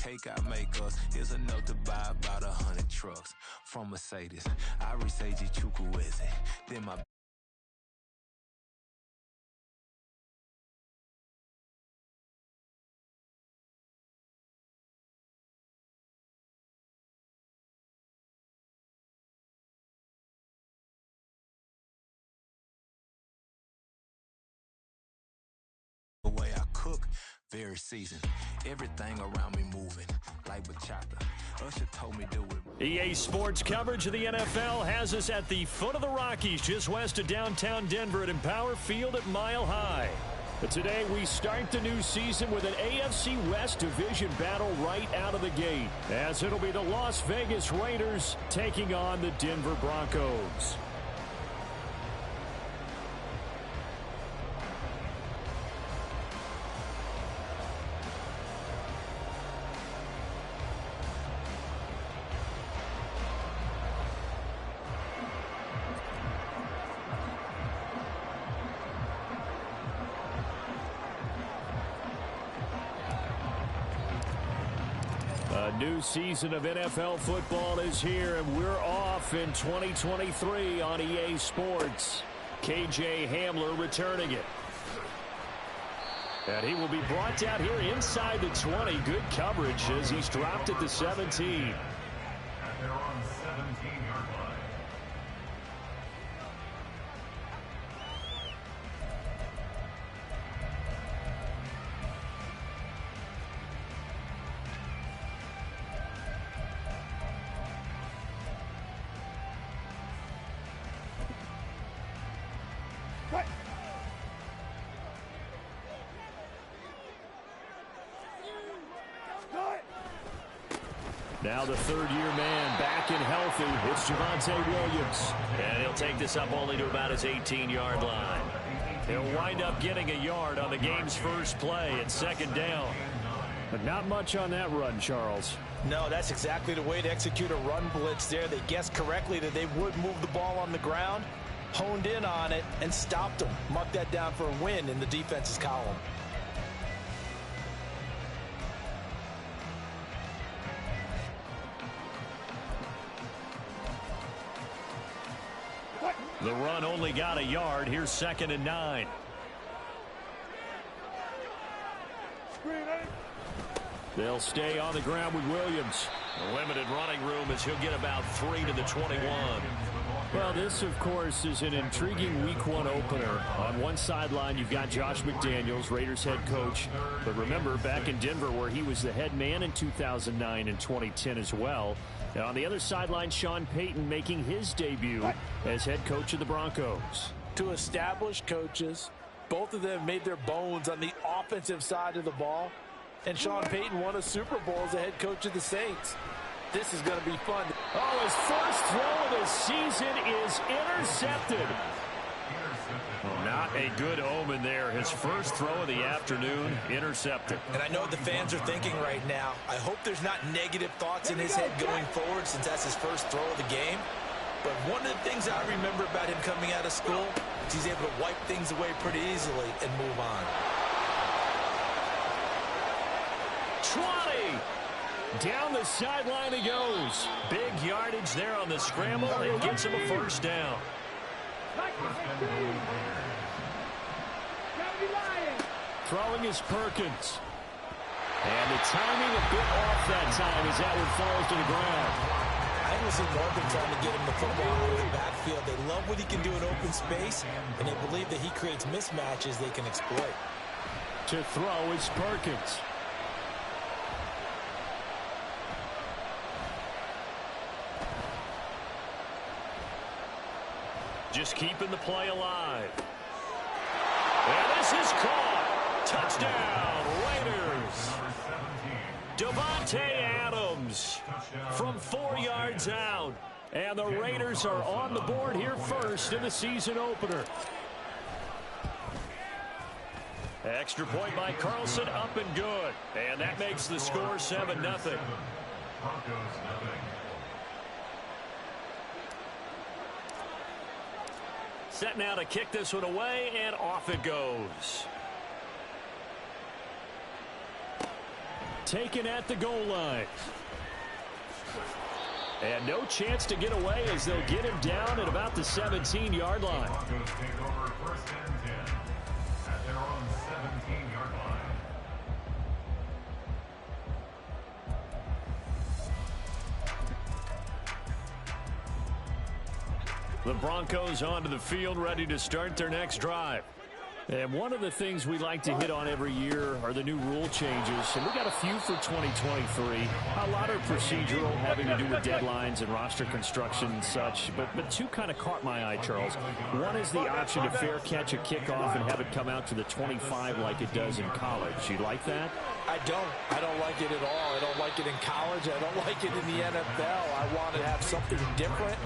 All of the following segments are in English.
cake I make us. Here's a note to buy about 100 trucks from Mercedes. I reseiji chukwueze. Then my way I cook, very seasoned. Everything around me moving like bachata. Usher told me do it. EA Sports coverage of the NFL has us at the foot of the Rockies, just west of downtown Denver at Empower Field at Mile High. But today we start the new season with an AFC West division battle right out of the gate, as it'll be the Las Vegas Raiders taking on the Denver Broncos. A new season of NFL football is here, and we're off in 2023 on EA Sports. KJ Hamler returning it. And he will be brought down here inside the 20. Good coverage as he's dropped at the 17. At their own 17-yard line. Now the third-year man back and healthy. It's Javonte Williams. And he'll take this up only to about his 18-yard line. He'll wind up getting a yard on the game's first play at second down. But not much on that run, Charles. No, that's exactly the way to execute a run blitz there. They guessed correctly that they would move the ball on the ground, honed in on it, and stopped them. Mark that down for a win in the defense's column. The run only got a yard. Here's 2nd and 9. They'll stay on the ground with Williams. A limited running room as he'll get about 3 to the 21. Well, this, of course, is an intriguing Week 1 opener. On one sideline, you've got Josh McDaniels, Raiders head coach. But remember, back in Denver where he was the head man in 2009 and 2010 as well. Now, on the other sideline, Sean Payton making his debut as head coach of the Broncos. Two established coaches. Both of them made their bones on the offensive side of the ball. And Sean Payton won a Super Bowl as the head coach of the Saints. This is going to be fun. Oh, his first throw of the season is intercepted. Not a good omen there. His first throw of the afternoon, intercepted. And I know what the fans are thinking right now. I hope there's not negative thoughts in his head going forward since that's his first throw of the game. But one of the things I remember about him coming out of school is he's able to wipe things away pretty easily and move on. 20. Down the sideline he goes. Big yardage there on the scramble. It gets him a first down. Throwing is Perkins. And the timing a bit off that time as that one falls to the ground. I haven't seen Morgan trying to get him the football out of the backfield. They love what he can do in open space, and they believe that he creates mismatches they can exploit. To throw is Perkins. Just keeping the play alive. And this is caught. Touchdown, Raiders. Davante Adams from 4 yards out. And the Raiders are on the board here first in the season opener. Extra point by Carlson, up and good. And that makes the score 7-0. Broncos 0. Set now to kick this one away, and off it goes. taken at the goal line. And no chance to get away as they'll get him down at about the 17-yard line. Broncos take over 1st and 10 at their own 17-yard line. The Broncos onto the field, ready to start their next drive. And one of the things we like to hit on every year are the new rule changes. And we got a few for 2023. A lot are procedural, having to do with deadlines and roster construction and such. But two kind of caught my eye, Charles. One is the option to fair catch a kickoff and have it come out to the 25 like it does in college. You like that? I don't like it at all. I don't like it in college. I don't like it in the NFL. I want to have something different,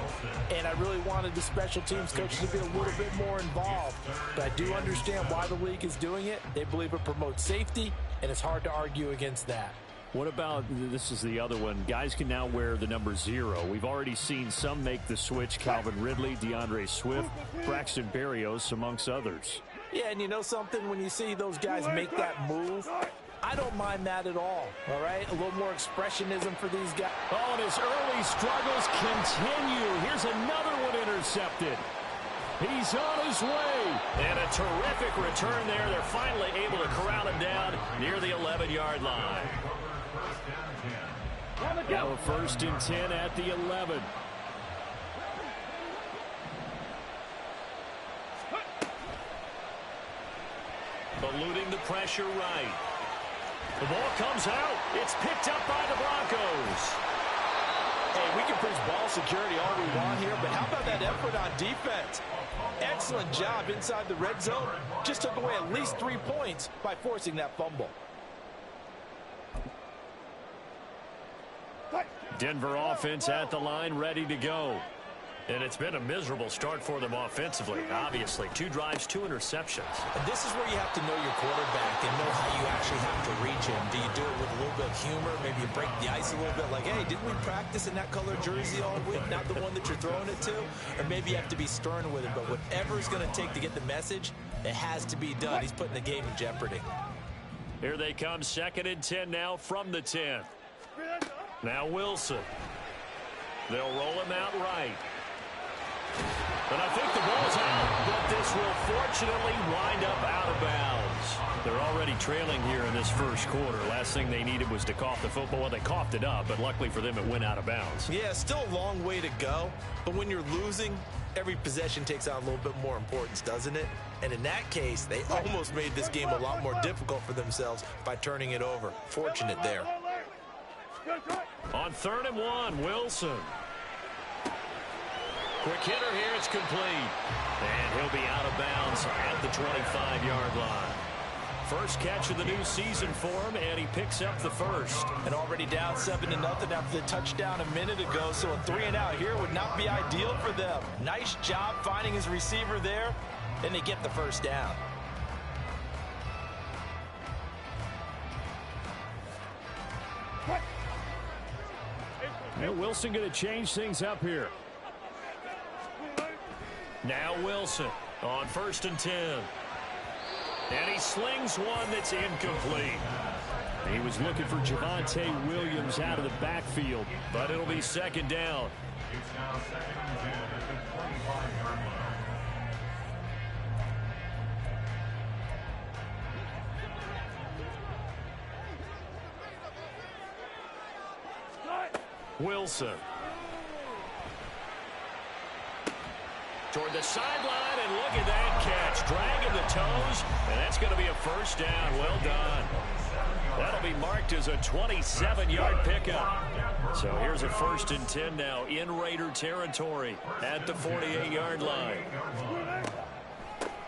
and I really wanted the special teams coaches to be a little bit more involved. But I do understand why the league is doing it. They believe it promotes safety, and it's hard to argue against that. What about, this is the other one, guys can now wear the number 0. We've already seen some make the switch, Calvin Ridley, DeAndre Swift, Braxton Berrios, amongst others. Yeah, and you know something? When you see those guys make that move, I don't mind that at all right? A little more expressionism for these guys. Oh, and his early struggles continue. Here's another one intercepted. He's on his way. And a terrific return there. They're finally able to corral him down near the 11-yard line. Now a 1st and 10 at the 11. Eluding the pressure right. The ball comes out. It's picked up by the Broncos. Hey, we can preach ball security all we want here, but how about that effort on defense? Excellent job inside the red zone. Just took away at least 3 points by forcing that fumble. Denver offense at the line, ready to go. And it's been a miserable start for them offensively, obviously. 2 drives, 2 interceptions. And this is where you have to know your quarterback and know how you actually have to reach him. Do you do it with a little bit of humor? Maybe you break the ice a little bit, like, hey, didn't we practice in that color jersey all week, not the one that you're throwing it to? Or maybe you have to be stern with it, but whatever it's going to take to get the message, it has to be done. He's putting the game in jeopardy. Here they come, 2nd and 10 now from the 10. Now Wilson. They'll roll him out right. And I think the ball's out, but this will fortunately wind up out of bounds. They're already trailing here in this first quarter. Last thing they needed was to cough the football. Well, they coughed it up, but luckily for them, it went out of bounds. Yeah, still a long way to go, but when you're losing, every possession takes on a little bit more importance, doesn't it? And in that case, they almost made this game a lot more difficult for themselves by turning it over. Fortunate there. On 3rd and 1, Wilson. Quick hitter here, it's complete. And he'll be out of bounds at the 25-yard line. First catch of the new season for him, and he picks up the first. And already down 7-0 after the touchdown a minute ago, so a 3-and-out here would not be ideal for them. Nice job finding his receiver there, and they get the first down. And Wilson going to change things up here. Now Wilson on 1st and 10. And he slings one that's incomplete. He was looking for Javonte Williams out of the backfield, but it'll be 2nd down. It's now 2nd and 10 at the 25-yard line. Wilson. Toward the sideline, and look at that catch. Dragging the toes, and that's going to be a first down. Well done. That'll be marked as a 27-yard pickup. So here's a 1st and 10 now in Raider territory at the 48-yard line.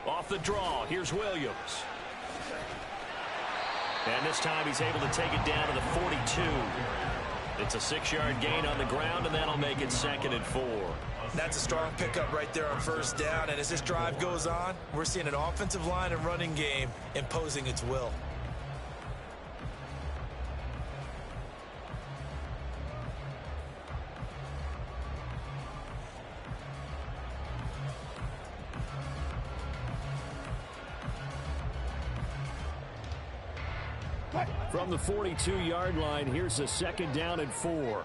Off the draw, here's Williams. And this time he's able to take it down to the 42. It's a 6-yard gain on the ground, and that'll make it 2nd and 4. That's a strong pickup right there on first down, and as this drive goes on, we're seeing an offensive line and running game imposing its will. From the 42-yard line, here's a 2nd down and 4.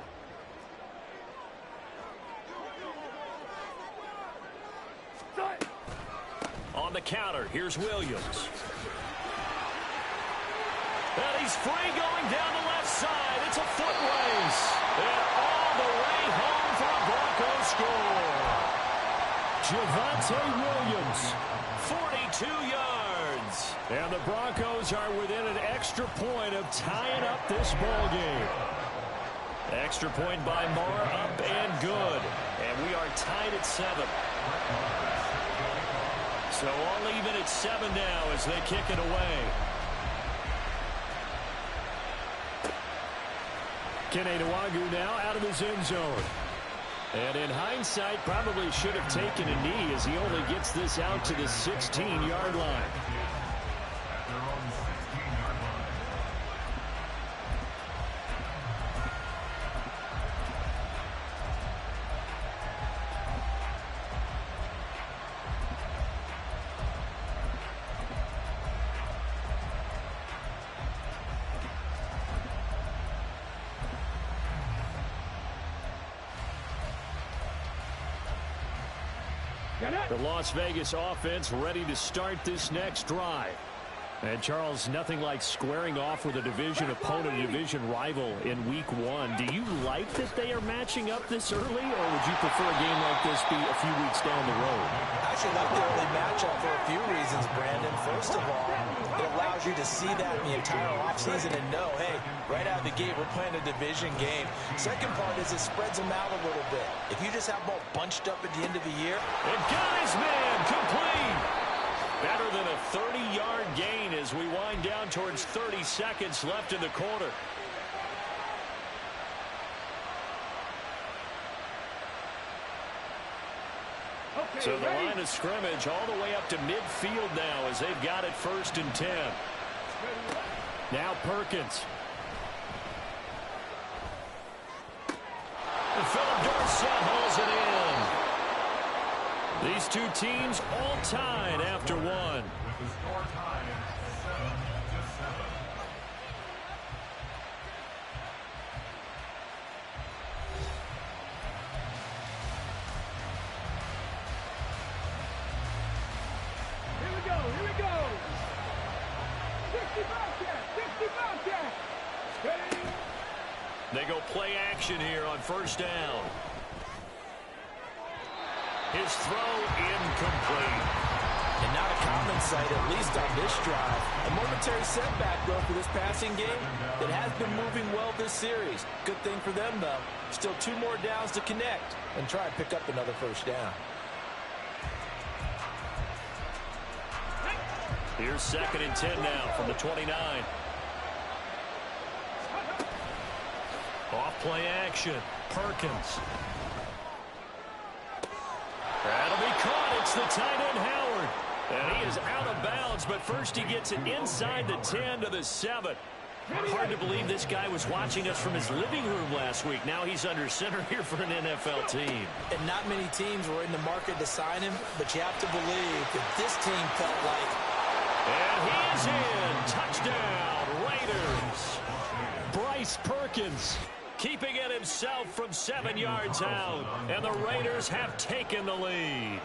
On the counter, here's Williams. And he's free going down the left side. It's a foot race. And all the way home for a Broncos score. Javonte Williams, 42 yards. And the Broncos are within an extra point of tying up this ball game. Extra point by Marr, up and good. And we are tied at 7. So all even at 7 now as they kick it away. Kenny Nwagu now out of his end zone. And in hindsight, probably should have taken a knee as he only gets this out to the 16-yard line. The Las Vegas offense ready to start this next drive. And, Charles, nothing like squaring off with a division opponent, a division rival in Week 1. Do you like that they are matching up this early, or would you prefer a game like this be a few weeks down the road? I actually like the early matchup for a few reasons, Brandon. First of all, it allows you to see that in the entire offseason and know, hey, right out of the gate, we're playing a division game. Second part is it spreads them out a little bit. If you just have them all bunched up at the end of the year. And got his man complete. Better than a 30-yard gain as we wind down towards 30 seconds left in the quarter. Okay, so the line of scrimmage all the way up to midfield now as they've got it 1st and 10. Now Perkins. And Philip Dorsett holds it in. These two teams all tied after one. With the score tied 7-7. Here we go, here we go. 60 Bobcat, 60 Bobcat. They go play action here on 1st down. His throw incomplete. And not a common sight, at least on this drive. A momentary setback, though, for this passing game that has been moving well this series. Good thing for them, though. Still 2 more downs to connect and try and pick up another 1st down. Here's 2nd and 10 now from the 29. Off play action. Perkins. That'll be caught. It's the tight end, Howard. And he is out of bounds, but first he gets it inside the 10 to the 7. Hard to believe this guy was watching us from his living room last week. Now he's under center here for an NFL team. And not many teams were in the market to sign him, but you have to believe that this team felt like. And he is in. Touchdown, Raiders. Bryce Perkins keeping it himself from 7 yards out. And the Raiders have taken the lead.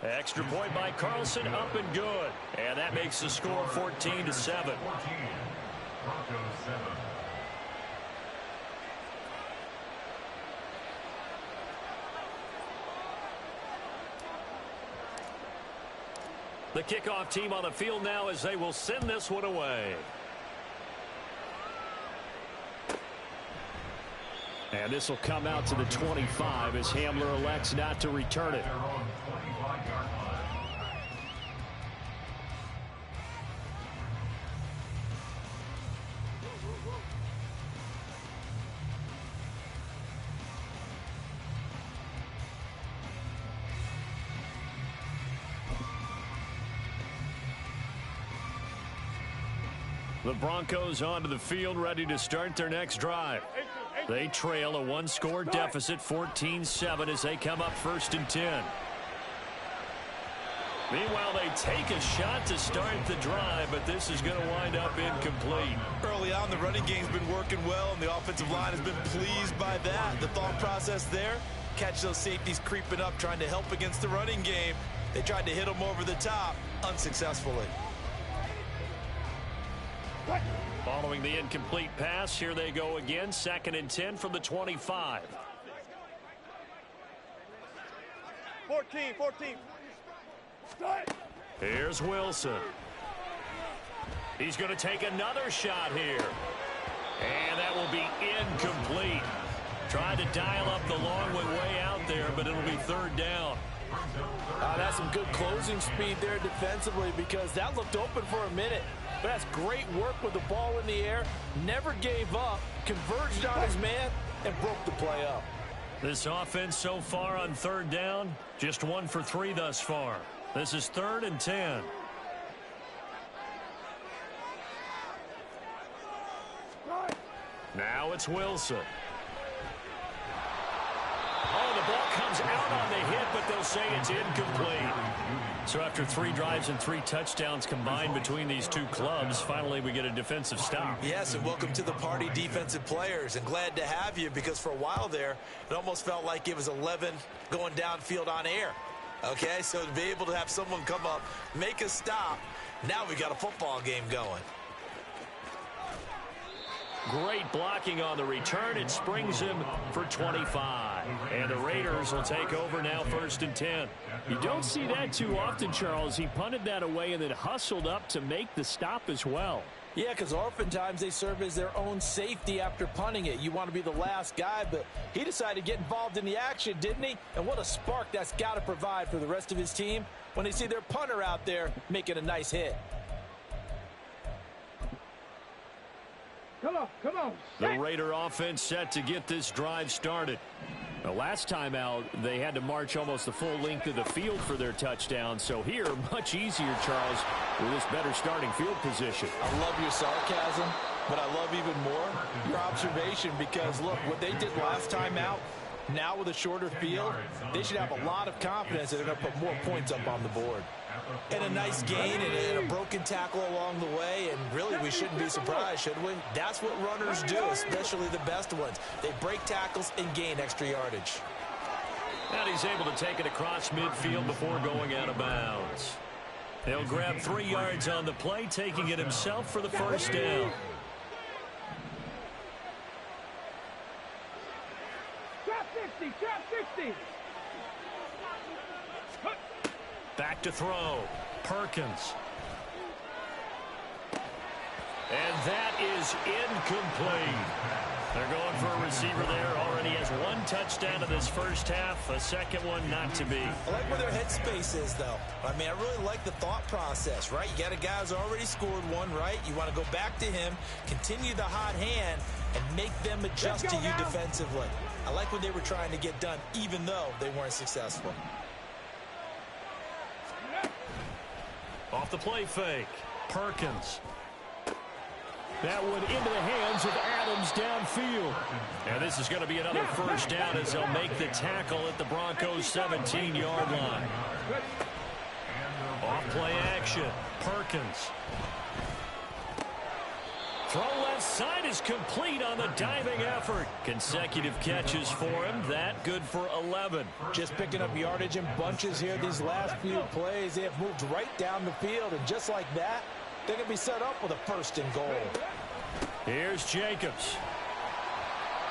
Extra point by Carlson, up and good. And that makes the score 14-7. 14. Broncos 7. The kickoff team on the field now as they will send this one away. And this will come out to the 25 as Hamler elects not to return it. Their own 25-yard line. The Broncos onto the field ready to start their next drive. They trail a 1-score deficit, 14-7, as they come up 1st and 10. Meanwhile, they take a shot to start the drive, but this is going to wind up incomplete. Early on, the running game's been working well, and the offensive line has been pleased by that. The thought process there, catch those safeties creeping up, trying to help against the running game. They tried to hit them over the top, unsuccessfully. Following the incomplete pass, here they go again. 2nd and 10 from the 25. 14. Here's Wilson. He's going to take another shot here. And that will be incomplete. Tried to dial up the long way out there, but it'll be 3rd down. That's some good closing speed there defensively, because that looked open for a minute. But that's great work with the ball in the air. Never gave up, converged on his man, and broke the play up. This offense so far on 3rd down, just 1 for 3 thus far. This is 3rd and 10. Now it's Wilson. Oh, the ball comes out on the hit, but they'll say it's incomplete. So after 3 drives and 3 touchdowns combined between these two clubs, finally we get a defensive stop. Yes, and welcome to the party, defensive players, and glad to have you, because for a while there, it almost felt like it was 11 going downfield on air. Okay, so to be able to have someone come up, make a stop, now we got a football game going. Great blocking on the return. It springs him for 25. And the Raiders will take over now, 1st and 10. You don't see that too often, Charles. He punted that away and then hustled up to make the stop as well. Yeah, because oftentimes they serve as their own safety after punting it. You want to be the last guy, but he decided to get involved in the action, didn't he? And what a spark that's got to provide for the rest of his team when they see their punter out there making a nice hit. Come on. The Raider offense set to get this drive started. The last time out, they had to march almost the full length of the field for their touchdown. So here, much easier, Charles, with this better starting field position. I love your sarcasm, but I love even more your observation, because, look, what they did last time out, now with a shorter field, they should have a lot of confidence that they're going to put more points up on the board. And a nice gain and a broken tackle along the way, and really we shouldn't be surprised, should we? That's what runners do, especially the best ones. They break tackles and gain extra yardage. And he's able to take it across midfield before going out of bounds. He'll grab 3 yards on the play, taking it himself for the 1st down. Trap 60. Back to throw. Perkins. And that is incomplete. They're going for a receiver there. Already has 1 touchdown in this first half. A second one not to be. I like where their headspace is, though. I mean, I really like the thought process, right? You got a guy who's already scored 1, right? You want to go back to him, continue the hot hand, and make them adjust to you defensively. I like what they were trying to get done, even though they weren't successful. Off the play fake. Perkins. That one into the hands of Adams downfield. And this is going to be another 1st down as they'll make the tackle at the Broncos' 17-yard line. Off play action. Perkins. Throw left side is complete on the diving effort. Consecutive catches for him. That good for 11. Just picking up yardage in bunches here these last few plays. They have moved right down the field, and just like that, they're going to be set up with a 1st and goal. Here's Jacobs.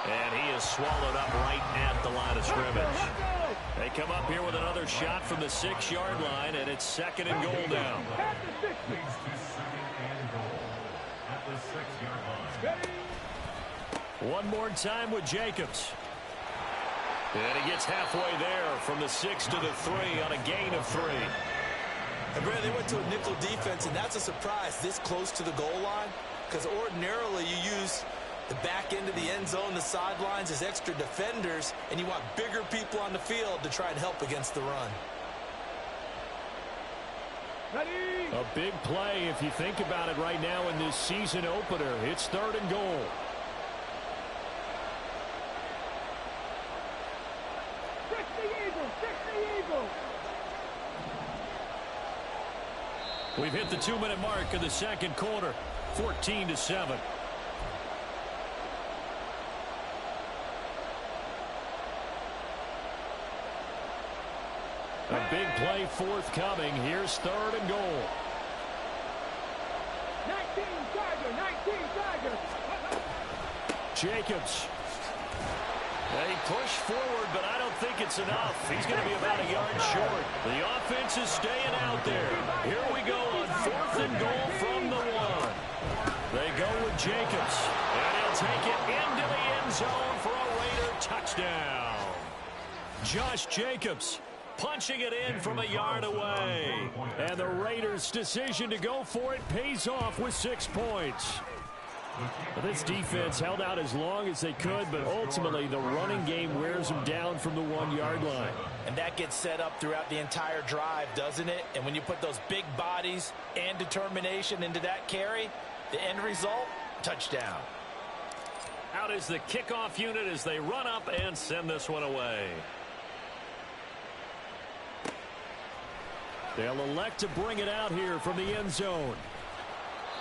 And he is swallowed up right at the line of scrimmage. They come up here with another shot from the 6-yard line, and it's 2nd and goal now. One more time with Jacobs. And he gets halfway there from the 6 to the 3 on a gain of 3. And Brad, they went to a nickel defense, and that's a surprise this close to the goal line, because ordinarily you use the back end of the end zone, the sidelines as extra defenders, and you want bigger people on the field to try and help against the run. A big play if you think about it right now in this season opener. It's 3rd and goal. We've hit the 2-minute mark of the second quarter, 14-7. A big play forthcoming. Here's 3rd and goal. 19 Tiger. Jacobs. They push forward, but I don't think it's enough. He's going to be about a yard short. The offense is staying out there. Here we go on 4th and goal from the 1. They go with Jacobs, and he'll take it into the end zone for a Raider touchdown. Josh Jacobs punching it in from a yard away. And the Raiders' decision to go for it pays off with 6 points. Well, this defense held out as long as they could, but ultimately the running game wears them down from the 1-yard line. And that gets set up throughout the entire drive, doesn't it? And when you put those big bodies and determination into that carry, the end result, touchdown. Out is the kickoff unit as they run up and send this one away. They'll elect to bring it out here from the end zone.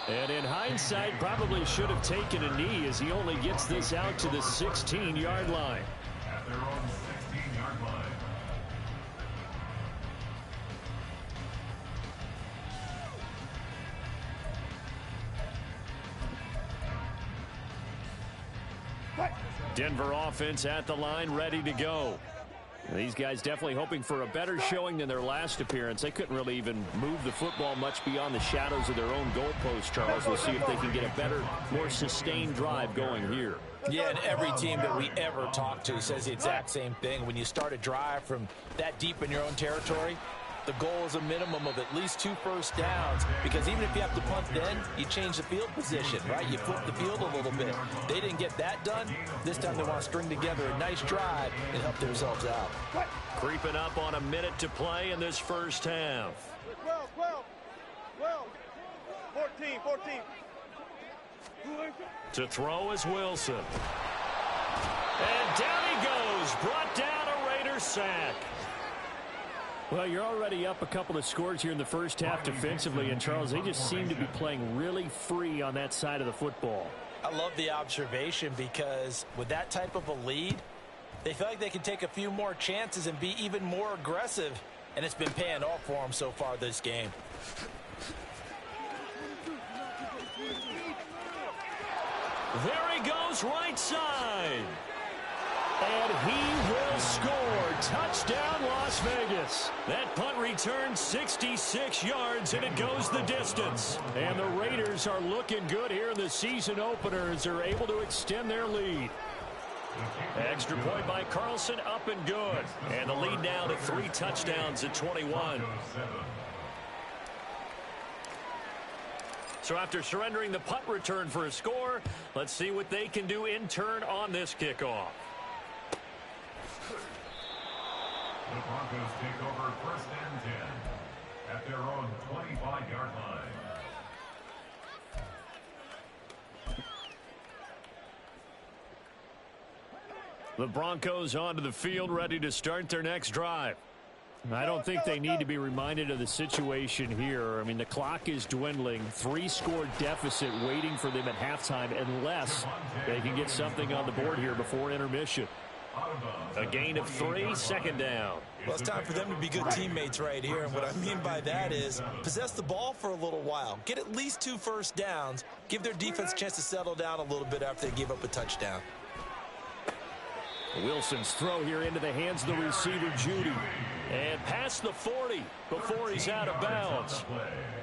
And in hindsight, probably should have taken a knee as he only gets this out to the 16-yard line. At their own 16-yard line. Denver offense at the line, ready to go. These guys definitely hoping for a better showing than their last appearance. They couldn't really even move the football much beyond the shadows of their own goalpost, Charles. We'll see if they can get a better, more sustained drive going here. Yeah, and every team that we ever talk to says the exact same thing. When you start a drive from that deep in your own territory, the goal is a minimum of at least 2 first downs, because even if you have to punt then, you change the field position, right? You flip the field a little bit. They didn't get that done. This time they want to string together a nice drive and help themselves out. Creeping up on a minute to play in this first half. 12, 14. To throw is Wilson. And down he goes. Brought down a Raider sack. Well, you're already up a couple of scores here in the first half defensively, and Charles, they just seem to be playing really free on that side of the football. I love the observation, because with that type of a lead, they feel like they can take a few more chances and be even more aggressive, and it's been paying off for them so far this game. There he goes, right side. And he will score. Touchdown, Las Vegas. That punt return 66 yards, and it goes the distance. And the Raiders are looking good here in the season opener as they're able to extend their lead. Extra point by Carlson, up and good. And the lead now to 3 touchdowns at 21. So after surrendering the punt return for a score, let's see what they can do in turn on this kickoff. The Broncos take over 1st and 10 at their own 25-yard line. The Broncos onto the field, ready to start their next drive. I don't think they need to be reminded of the situation here. I mean, the clock is dwindling. 3-score deficit waiting for them at halftime unless they can get something on the board here before intermission. A gain of 3, 2nd down. Well, it's time for them to be good teammates right here. And what I mean by that is possess the ball for a little while. Get at least 2 first downs. Give their defense a chance to settle down a little bit after they give up a touchdown. Wilson's throw here into the hands of the receiver, Judy. And past the 40 before he's out of bounds.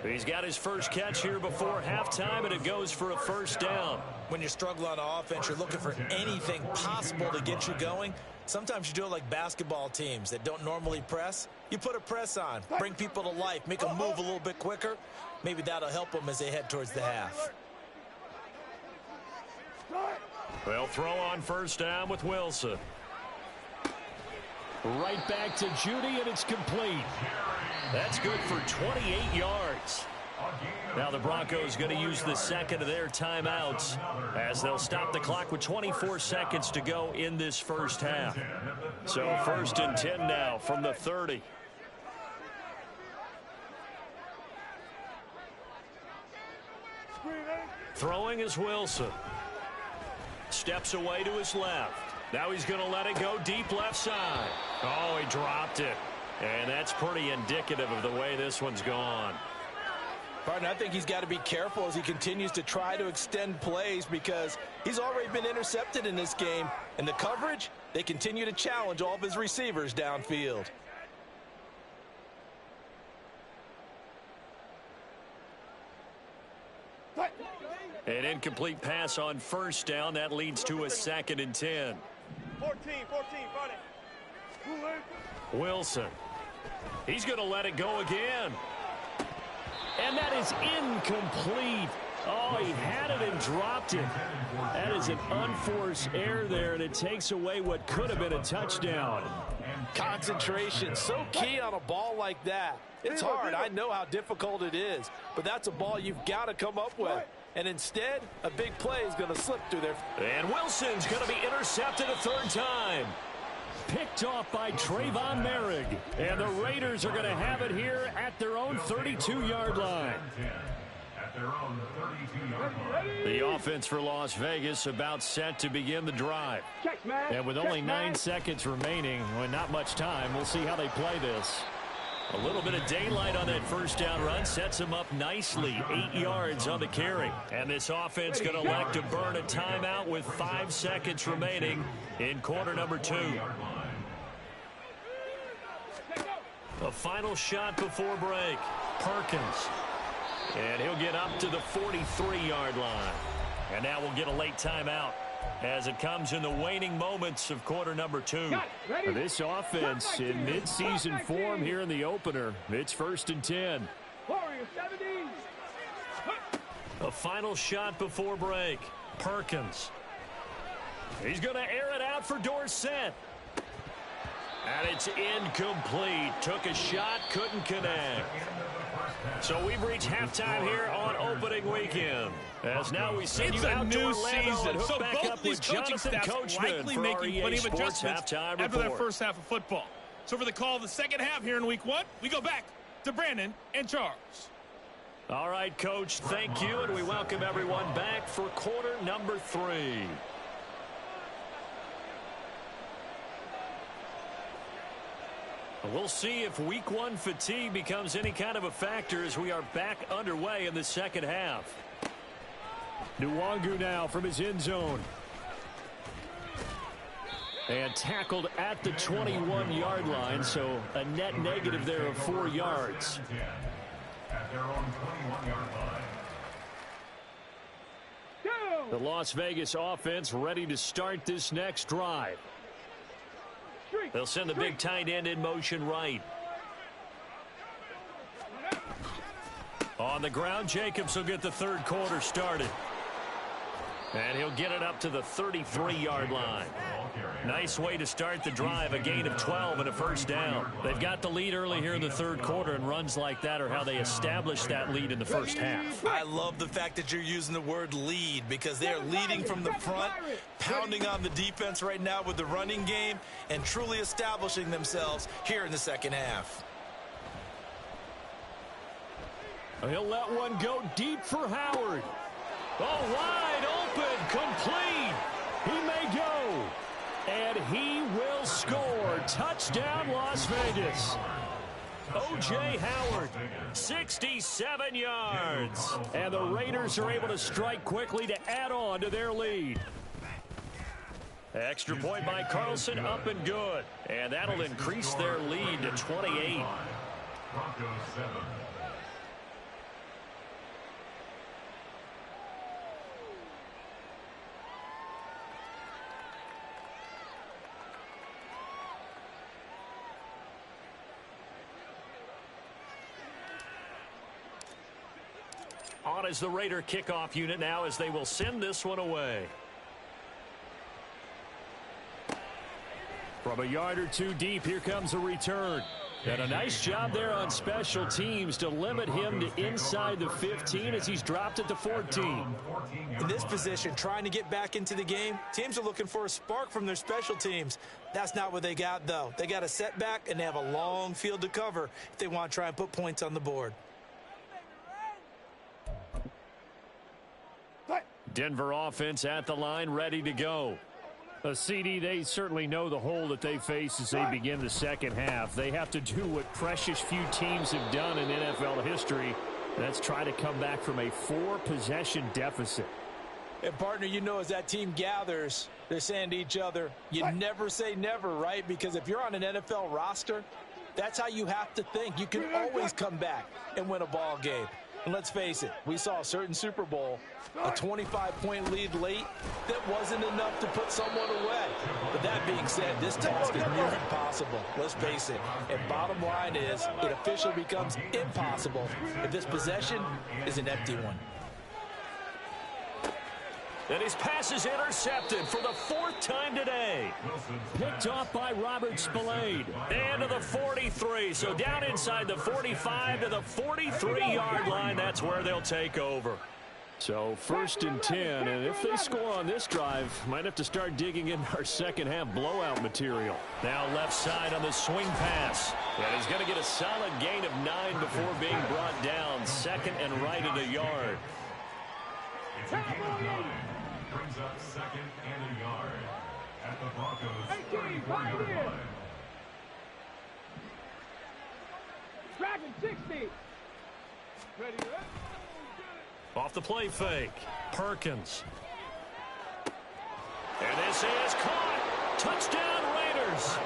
He's got his first catch here before halftime, and it goes for a first down. When you're struggling on offense, you're looking for anything possible to get you going. Sometimes you do it like basketball teams that don't normally press. You put a press on, bring people to life, make them move a little bit quicker. Maybe that'll help them as they head towards the half. They'll throw on first down with Wilson. Right back to Judy, and it's complete. That's good for 28 yards. Now the Broncos going to use the second of their timeouts as they'll stop the clock with 24 seconds to go in this first half. So 1st and 10 now from the 30. Throwing is Wilson. Steps away to his left. Now he's going to let it go deep left side. Oh, he dropped it. And that's pretty indicative of the way this one's gone. Partner, I think he's got to be careful as he continues to try to extend plays because he's already been intercepted in this game. And the coverage, they continue to challenge all of his receivers downfield. An incomplete pass on first down. That leads to a 2nd and 10. 14, buddy. Wilson. He's going to let it go again. And that is incomplete. Oh, he had it and dropped it. That is an unforced error there, and it takes away what could have been a touchdown. Concentration, so key on a ball like that. It's hard. I know how difficult it is, but that's a ball you've got to come up with. And instead, a big play is going to slip through there. And Wilson's going to be intercepted a 3rd time. Picked off by Trayvon Merrick. And the Raiders are going to have it here at their own 32-yard line. At their own 32-yard line. The offense for Las Vegas about set to begin the drive. And with only 9 seconds remaining, well, not much time, we'll see how they play this. A little bit of daylight on that first down run sets him up nicely. 8 yards on the carry. And this offense going to elect to burn a timeout with 5 seconds remaining in quarter number 2. A final shot before break. Perkins. And he'll get up to the 43-yard line. And now we'll get a late timeout as it comes in the waning moments of quarter number 2. This offense in mid-season form here in the opener. It's 1st and 10. A final shot before break. Perkins. He's going to air it out for Dorsett. And it's incomplete. Took a shot, couldn't connect. So we've reached halftime here on opening weekend. As now we send you out to Orlando and hook back up with Jonathan Coachman for our EA Sports halftime report. After that first half of football. So for the call of the second half here in week 1, we go back to Brandon and Charles. All right, Coach, thank you, and we welcome everyone back for quarter number 3. We'll see if week 1 fatigue becomes any kind of a factor as we are back underway in the second half. Nwangu now from his end zone. And tackled at the 21-yard line, so a net negative there of 4 yards. At their own 21-yard line. The Las Vegas offense ready to start this next drive. They'll send the big tight end in motion right. On the ground, Jacobs will get the 3rd quarter started. And he'll get it up to the 33-yard line. Nice way to start the drive, a gain of 12 and a first down. They've got the lead early here in the 3rd quarter, and runs like that are how they establish that lead in the first half. I love the fact that you're using the word lead because they're leading from the front, pounding on the defense right now with the running game, and truly establishing themselves here in the second half. He'll let one go deep for Howard. Oh, wide open, complete. He may go. And he will score. Touchdown, Las Vegas. O.J. Howard, 67 yards. And the Raiders are able to strike quickly to add on to their lead. Extra point by Carlson, up and good. And that'll increase their lead to 28. Broncos 7. On as the Raider kickoff unit now as they will send this one away. From a yard or 2 deep, here comes a return. And a nice job there on special teams to limit him to inside the 15 as he's dropped at the 14. In this position, trying to get back into the game, teams are looking for a spark from their special teams. That's not what they got, though. They got a setback, and they have a long field to cover if they want to try and put points on the board. Denver offense at the line, ready to go. A CD, they certainly know the hole that they face as they begin the second half. They have to do what precious few teams have done in NFL history. That's try to come back from a 4-possession deficit. And, partner, you know, as that team gathers, they're saying to each other, you never say never, right? Because if you're on an NFL roster, that's how you have to think. You can always come back and win a ball game. And let's face it, we saw a certain Super Bowl, a 25-point lead late that wasn't enough to put someone away. But that being said, this task is near impossible. Let's face it. And bottom line is, it officially becomes impossible if this possession is an empty one. And his pass is intercepted for the 4th time today. Picked off by Robert Spillane. And to the 43. So down inside the 45 to the 43-yard line. That's where they'll take over. So 1st and 10. And if they score on this drive, might have to start digging in our second half blowout material. Now left side on the swing pass. And he's going to get a solid gain of 9 before being brought down. 2nd and right at a yard. It's a gain of 9. Brings up 2nd and a yard at the Broncos' 34-yard line. Dragon 60. Ready. Off the play fake. Perkins. And this is caught. Touchdown Raiders.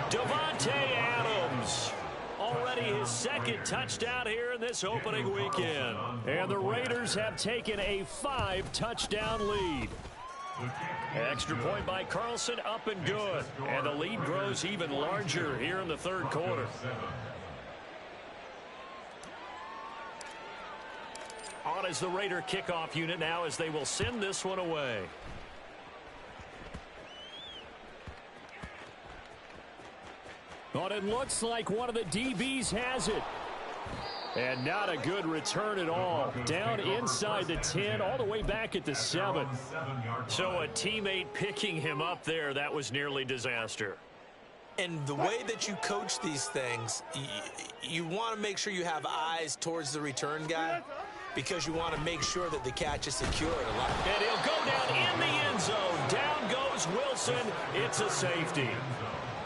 Devontae Adams. Already his 2nd touchdown here in this opening weekend. And the Raiders have taken a 5-touchdown lead. Extra point by Carlson, up and good. And the lead grows even larger here in the 3rd quarter. On is the Raider kickoff unit now as they will send this one away. But it looks like one of the DBs has it. And not a good return at all. Down inside the 10, all the way back at the 7. So a teammate picking him up there, that was nearly disaster. And the way that you coach these things, you want to make sure you have eyes towards the return guy because you want to make sure that the catch is secured a lot. And he'll go down in the end zone. Down goes Wilson. It's a safety.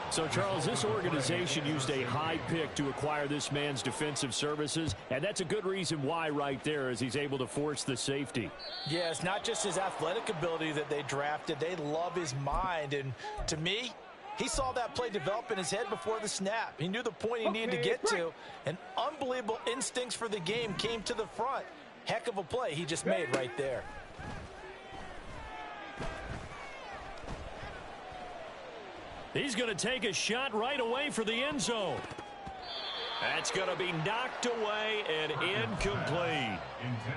So, Charles, this organization used a high pick to acquire this man's defensive services, and that's a good reason why right there as he's able to force the safety. Yeah, it's not just his athletic ability that they drafted. They love his mind, and to me, he saw that play develop in his head before the snap. He knew the point he needed to get to, and unbelievable instincts for the game came to the front. Heck of a play he just made right there. He's going to take a shot right away for the end zone. That's going to be knocked away and incomplete.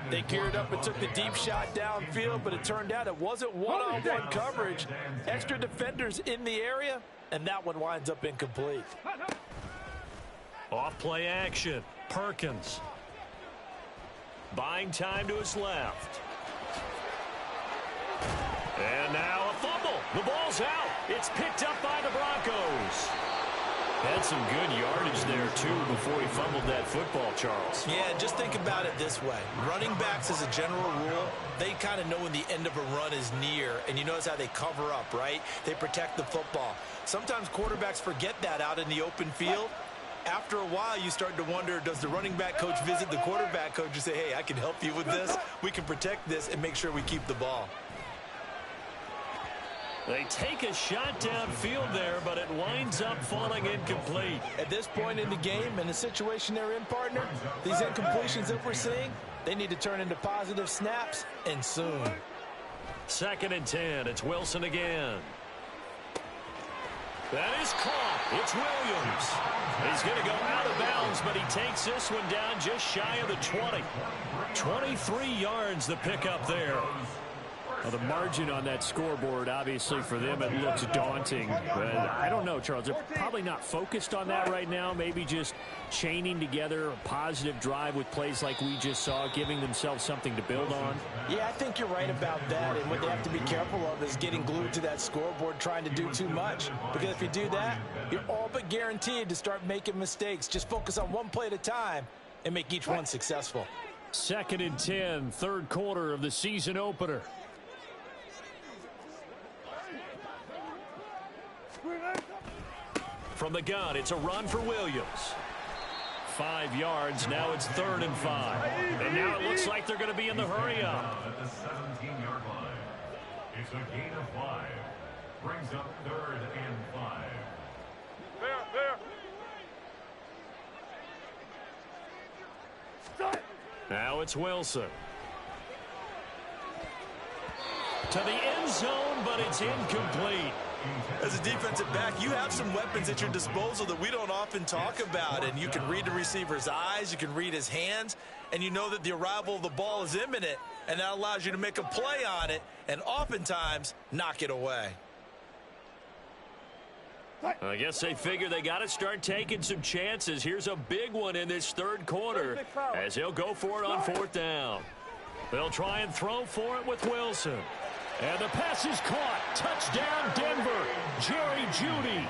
They geared up and took the deep shot downfield, but it turned out it wasn't one-on-one coverage. Extra defenders in the area, and that one winds up incomplete. Off play action. Perkins. Buying time to his left. And now a fumble. The ball's out. It's picked up by the Broncos. Had some good yardage there, too, before he fumbled that football, Charles. Yeah, just think about it this way. Running backs, as a general rule, they kind of know when the end of a run is near, and you notice how they cover up, right? They protect the football. Sometimes quarterbacks forget that out in the open field. After a while, you start to wonder, does the running back coach visit the quarterback coach and say, hey, I can help you with this. We can protect this and make sure we keep the ball. They take a shot downfield there, but it winds up falling incomplete. At this point in the game, and the situation they're in, partner, these incompletions that we're seeing, they need to turn into positive snaps, and soon. 2nd and 10. It's Wilson again. That is caught. It's Williams. He's going to go out of bounds, but he takes this one down just shy of the 20. 23 yards the pickup there. Well, the margin on that scoreboard, obviously, for them, it looks daunting. But I don't know, Charles. They're probably not focused on that right now. Maybe just chaining together a positive drive with plays like we just saw, giving themselves something to build on. Yeah, I think you're right about that. And what they have to be careful of is getting glued to that scoreboard trying to do too much. Because if you do that, you're all but guaranteed to start making mistakes. Just focus on one play at a time and make each one successful. 2nd and 10, third quarter of the season opener. From the gun, it's a run for Williams. 5 yards, now it's 3rd and 5. And now it looks like they're going to be in the hurry up. At the 17-yard line. It's a gain of 5. Brings up 3rd and 5. Now it's Wilson. To the end zone, but it's incomplete. As a defensive back, you have some weapons at your disposal that we don't often talk about. And you can read the receiver's eyes, you can read his hands, and you know that the arrival of the ball is imminent, and that allows you to make a play on it and oftentimes knock it away. I guess they figure they got to start taking some chances. Here's a big one in this third quarter as he'll go for it on 4th down. They'll try and throw for it with Wilson. And the pass is caught. Touchdown, Denver. Jerry Jeudy.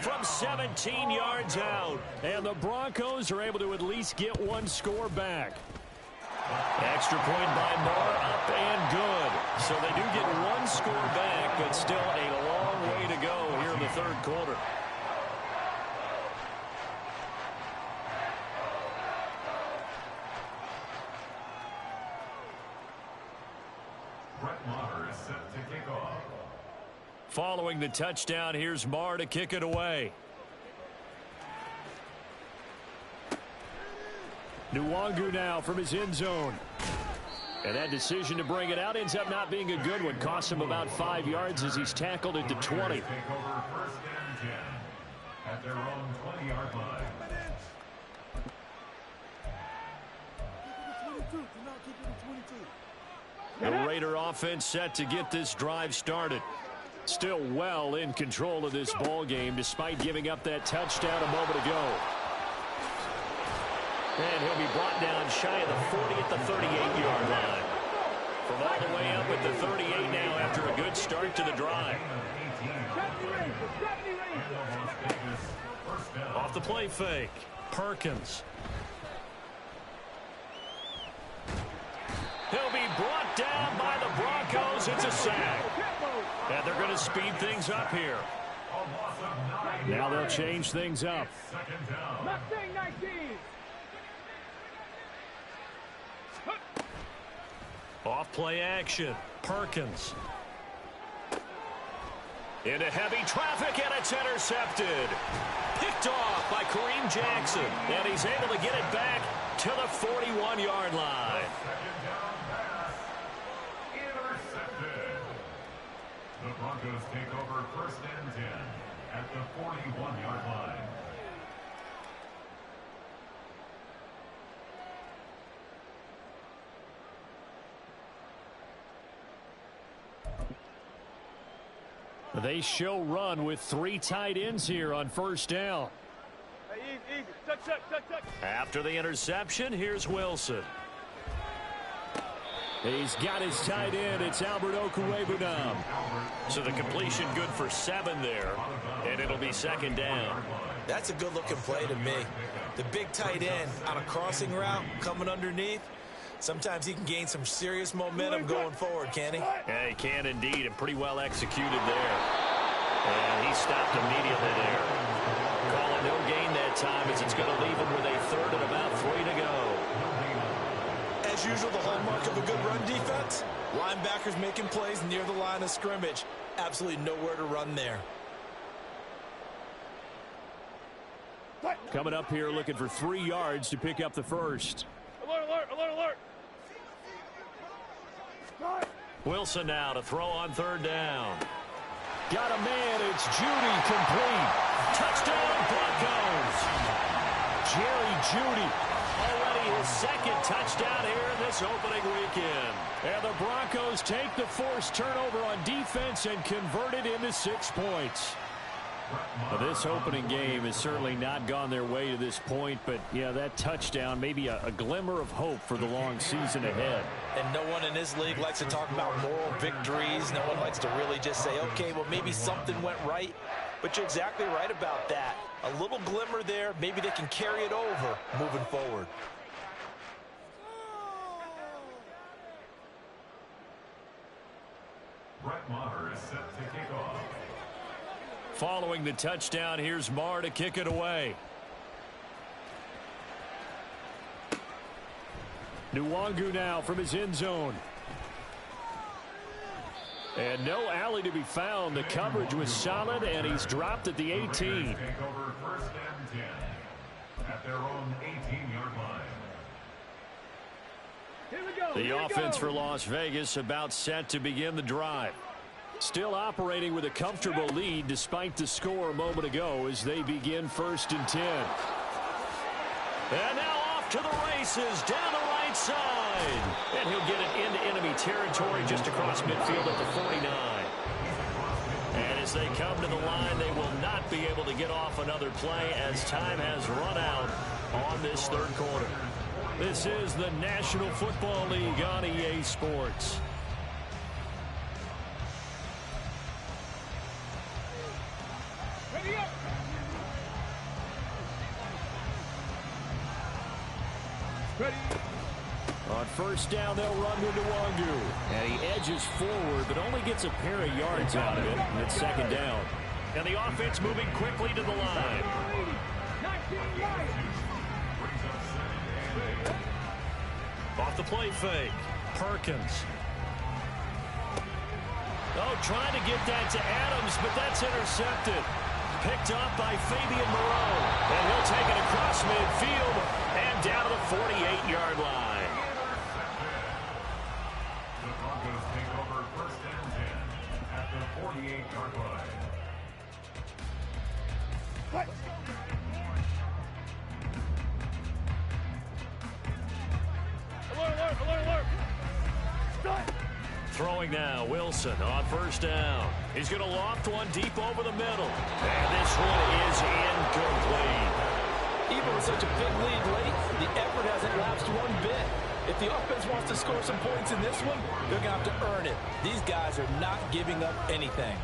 From 17 yards out. And the Broncos are able to at least get one score back. Extra point by Moore, up and good. So they do get one score back, but still a long way to go here in the third quarter. Maher is set to kick off. Following the touchdown, here's Maher to kick it away. Nwangu now from his end zone. And that decision to bring it out ends up not being a good one. Costs him about 5 yards as he's tackled at the 20. Take over 1st and 10 at their own 20-yard line. The Raider offense set to get this drive started. Still well in control of this ball game despite giving up that touchdown a moment ago. And he'll be brought down shy of the 40 at the 38-yard line. From all the way up at the 38 now after a good start to the drive. Off the play fake, Perkins. He'll be brought down by the Broncos. It's a sack. And they're going to speed things up here. Now they'll change things up. Mustang 19. Off play action, Perkins. Into heavy traffic, and it's intercepted. Picked off by Kareem Jackson. And he's able to get it back to the 41-yard line. Intercepted. The Broncos take over 1st and 10 at the 41-yard line. They show run with 3 tight ends here on 1st down. Hey, easy. Tuck. After the interception, here's Wilson. He's got his tight end. It's Albert Okwuegbunam. So the completion good for 7 there, and it'll be 2nd down. That's a good-looking play to me. The big tight end on a crossing route coming underneath. Sometimes he can gain some serious momentum going forward, can he? Yeah, he can indeed, and pretty well executed there. And he stopped immediately there. Call it no gain that time as it's going to leave him with a 3rd and about 3 to go. As usual, the hallmark of a good run defense, linebackers making plays near the line of scrimmage. Absolutely nowhere to run there. Coming up here looking for 3 yards to pick up the first. Alert. Wilson now to throw on 3rd down. Got a man. It's Jeudy complete. Touchdown Broncos. Jerry Jeudy. Already his 2nd touchdown here in this opening weekend. And the Broncos take the forced turnover on defense and convert it into 6 points. Well, this opening game has certainly not gone their way to this point, but yeah, that touchdown may be a glimmer of hope for the long season ahead. And no one in this league likes to talk about moral victories. No one likes to really just say, okay, well, maybe something went right. But you're exactly right about that. A little glimmer there. Maybe they can carry it over moving forward. Maher is set to kick off. Following the touchdown, here's Maher to kick it away. Nwangu now from his end zone. And no alley to be found. The coverage was solid, and he's dropped at the 18. Take over first and 10 at their own 18-yard line. The offense for Las Vegas about set to begin the drive. Still operating with a comfortable lead despite the score a moment ago as they begin first and 10. And now off to the races down the right side. And he'll get it into enemy territory just across midfield at the 49. And as they come to the line, they will not be able to get off another play as time has run out on this third quarter. This is the National Football League on EA Sports. Ready up. Ready. On first down, they'll run with Nwangu. And he edges forward, but only gets a pair of yards out of it. And it's second down. And the offense moving quickly to the line. 19 right. Off the play fake. Perkins. Oh, trying to get that to Adams, but that's intercepted. Picked up by Fabian Moreau. And he'll take it across midfield and down to the 48-yard line. The Broncos take over first and 10 at the 48-yard line. What? Alert, alert, alert, alert. Stop. Throwing now, Wilson on first down. He's going to loft one deep over the middle. And this one is incomplete. Even with such a big lead late, the effort hasn't lapsed one bit. If the offense wants to score some points in this one, they're going to have to earn it. These guys are not giving up anything.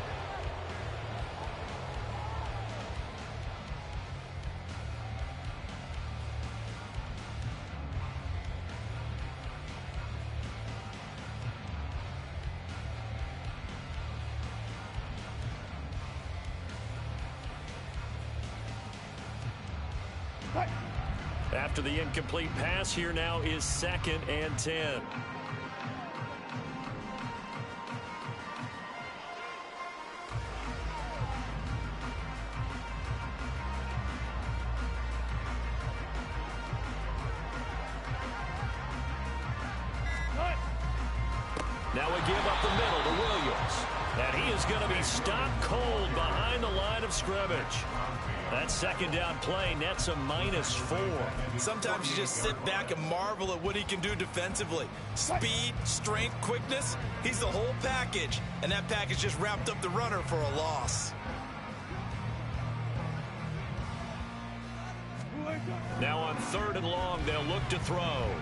After the incomplete pass, here now is second and 10. Now we give up the middle to Williams. And he is going to be stopped cold behind the line of scrimmage. That second down play nets a -4. Sometimes you just sit back and marvel at what he can do defensively. Speed, strength, quickness, he's the whole package. And that package just wrapped up the runner for a loss. Now on third and long, they'll look to throw.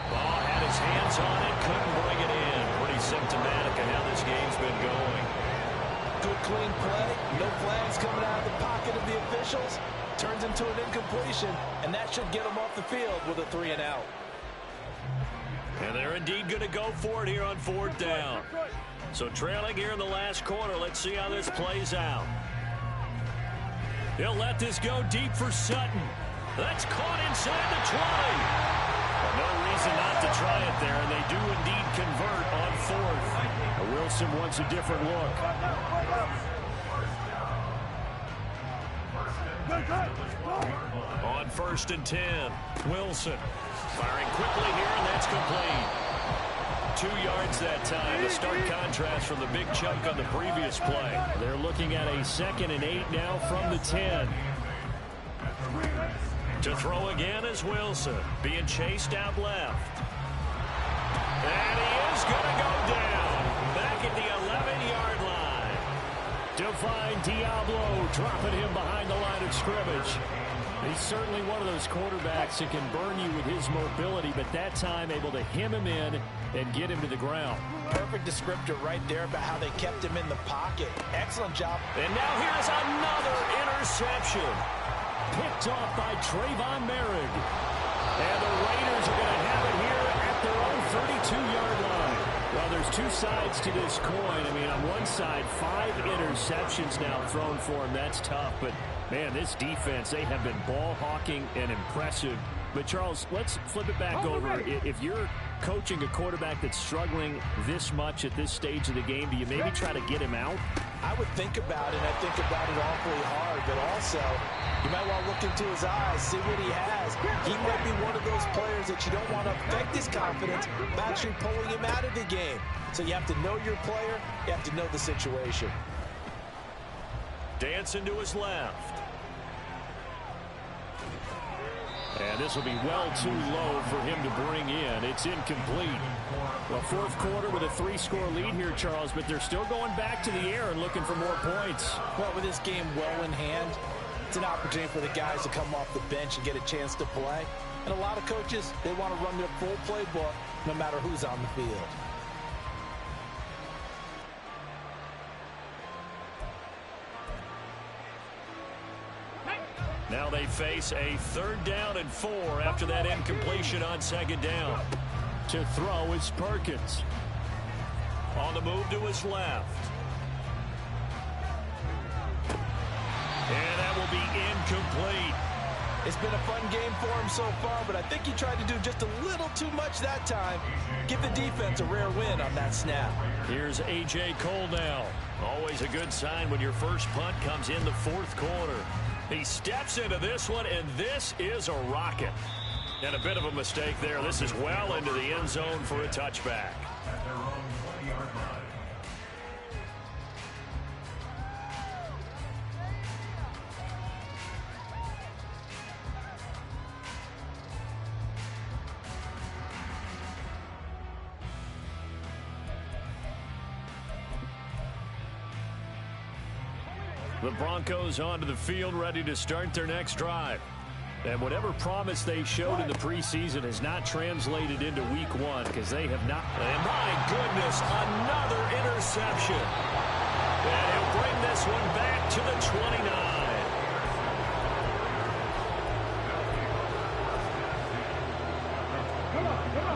Ball had his hands on it, couldn't bring it in. Pretty symptomatic of how this game's been going. Good clean play, no flags coming out of the pocket of the officials. Turns into an incompletion, and that should get him off the field with a 3 and out. And they're indeed going to go for it here on fourth down. So trailing here in the last quarter, let's see how this plays out. He'll let this go deep for Sutton. That's caught inside the 20. No reason not to try it there, and they do indeed convert on fourth. Wilson wants a different look. On first and 10, Wilson firing quickly here, and that's complete. 2 yards that time. A stark contrast from the big chunk on the previous play. They're looking at a 2nd and 8 now from the 10. To throw again is Wilson, being chased out left. And he is going to go down, back at the 11-yard line. Divine Diablo dropping him behind the line of scrimmage. He's certainly one of those quarterbacks that can burn you with his mobility, but that time able to hem him in and get him to the ground. Perfect descriptor right there about how they kept him in the pocket. Excellent job. And now here's another interception. Picked off by Trayvon Merrick. And the Raiders are going to have it here at their own 32-yard line. Well, there's two sides to this coin. I mean, on one side, 5 interceptions now thrown for him. That's tough. But, man, this defense, they have been ball hawking and impressive. But, Charles, let's flip it back over. If you're coaching a quarterback that's struggling this much at this stage of the game, do you maybe try to get him out? I would think about it, and I think about it awfully hard, but also you might want to look into his eyes, see what he has. He might be one of those players that you don't want to affect his confidence by actually pulling him out of the game. So you have to know your player, you have to know the situation. Dancing to his left. And this will be well too low for him to bring in. It's incomplete. Well, fourth quarter with a 3-score lead here, Charles, but they're still going back to the air and looking for more points. Well, with this game well in hand, it's an opportunity for the guys to come off the bench and get a chance to play. And a lot of coaches, they want to run their full playbook no matter who's on the field. Now they face a 3rd down and 4 after that incompletion on 2nd down. To throw is Perkins. On the move to his left. And that will be incomplete. It's been a fun game for him so far, but I think he tried to do just a little too much that time. Give the defense a rare win on that snap. Here's A.J. Cole now. Always a good sign when your first punt comes in the 4th quarter. He steps into this one, and this is a rocket. And a bit of a mistake there. This is well into the end zone for a touchback. At their own 20-yard line. The Broncos onto the field, ready to start their next drive. And whatever promise they showed in the preseason has not translated into week 1 because they have not. And my goodness, another interception. And he'll bring this one back to the 29.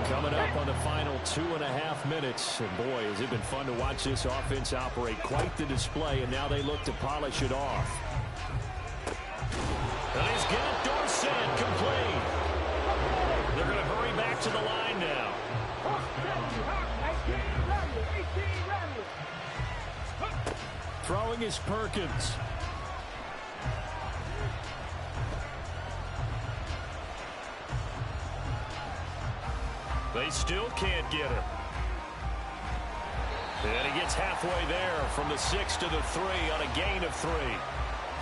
Coming up on the final 2.5 minutes. And boy, has it been fun to watch this offense operate. Quite the display, and now they look to polish it off. And he's got Dorsett complete. They're going to hurry back to the line now. Throwing is Perkins. They still can't get him. And he gets halfway there from the 6 to the 3 on a gain of 3.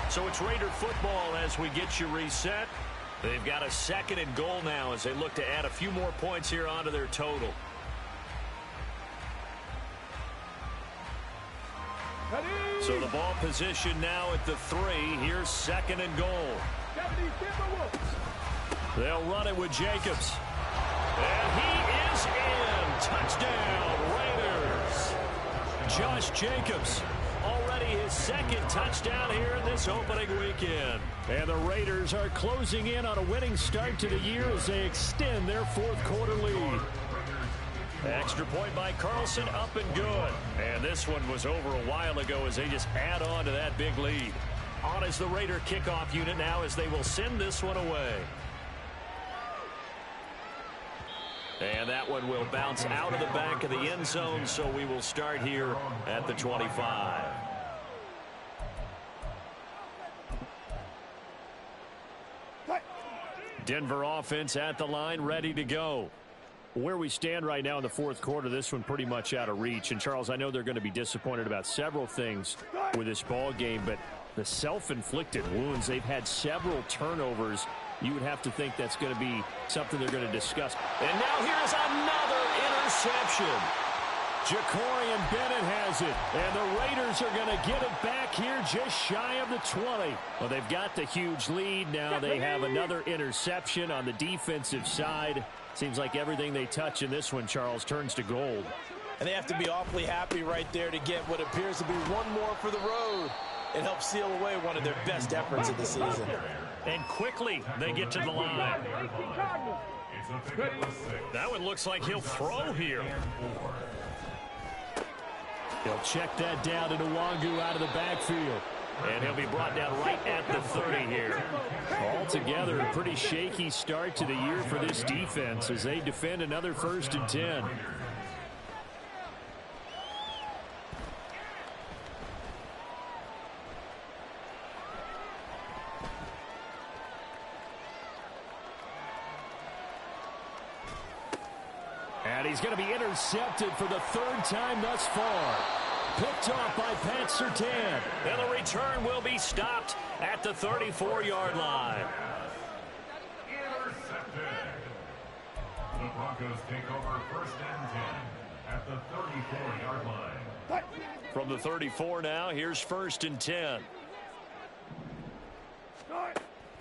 So it's Raider football as we get you reset. They've got a 2nd and goal now as they look to add a few more points here onto their total. So the ball position now at the 3. Here's 2nd and goal. They'll run it with Jacobs. And he is in. Touchdown, Raiders. Josh Jacobs. Already his 2nd touchdown here in this opening weekend. And the Raiders are closing in on a winning start to the year as they extend their 4th quarter lead. Extra point by Carlson, up and good. And this one was over a while ago as they just add on to that big lead. On is the Raider kickoff unit now as they will send this one away. And that one will bounce out of the back of the end zone, so we will start here at the 25. Denver offense at the line, ready to go. Where we stand right now in the 4th quarter, this one pretty much out of reach. And, Charles, I know they're going to be disappointed about several things with this ball game, but the self-inflicted wounds, they've had several turnovers. You would have to think that's going to be something they're going to discuss. And now here's another interception. Jacorian Bennett has it, and the Raiders are going to get it back here just shy of the 20. Well, they've got the huge lead. Now they have another interception on the defensive side. Seems like everything they touch in this one, Charles, turns to gold. And they have to be awfully happy right there to get what appears to be one more for the road. It helps seal away one of their best efforts of the season. And quickly they get to the line. It's a pick up 6. That one looks like he'll throw here. He'll check that down to Nwangu out of the backfield. And he'll be brought down right at the 30 here. Altogether, a pretty shaky start to the year for this defense as they defend another 1st and 10. And he's going to be intercepted for the 3rd time thus far. Picked off by Pat Surtain. And the return will be stopped at the 34-yard line. Intercepted. The Broncos take over 1st and 10 at the 34-yard line. From the 34 now, here's 1st and 10.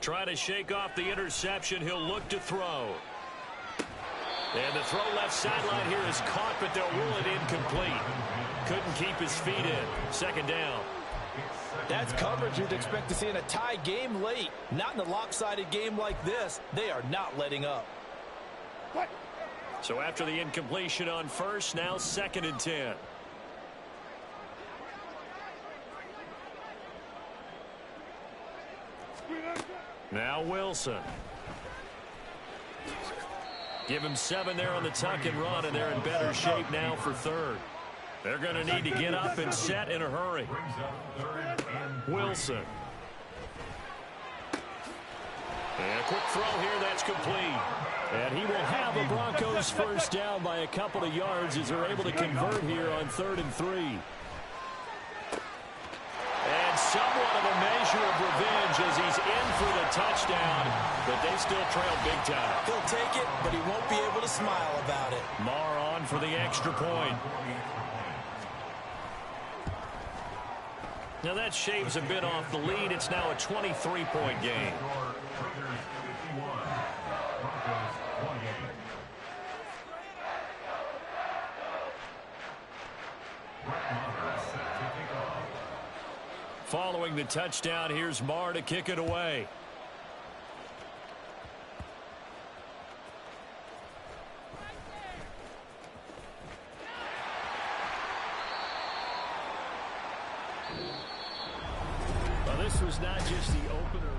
Trying to shake off the interception. He'll look to throw. And the throw left sideline here is caught, but they'll rule it incomplete. Couldn't keep his feet in. 2nd down. That's coverage you'd expect to see in a tie game late. Not in a lopsided game like this. They are not letting up. So after the incompletion on 1st, now 2nd and 10. Now Wilson. Give him 7 there on the tuck and run, and they're in better shape now for 3rd. They're going to need to get up and set in a hurry. Wilson. And a quick throw here, that's complete. And he will have a Broncos 1st down by a couple of yards as they're able to convert here on 3rd and 3. And somewhat of a measure of revenge as he's in for the touchdown, but they still trail big time. He'll take it, but he won't be able to smile about it. Marr on for the extra point. Now that shaves a bit off the lead. It's now a 23-point game. Following the touchdown, here's Marr to kick it away. Well, this was not just the opener.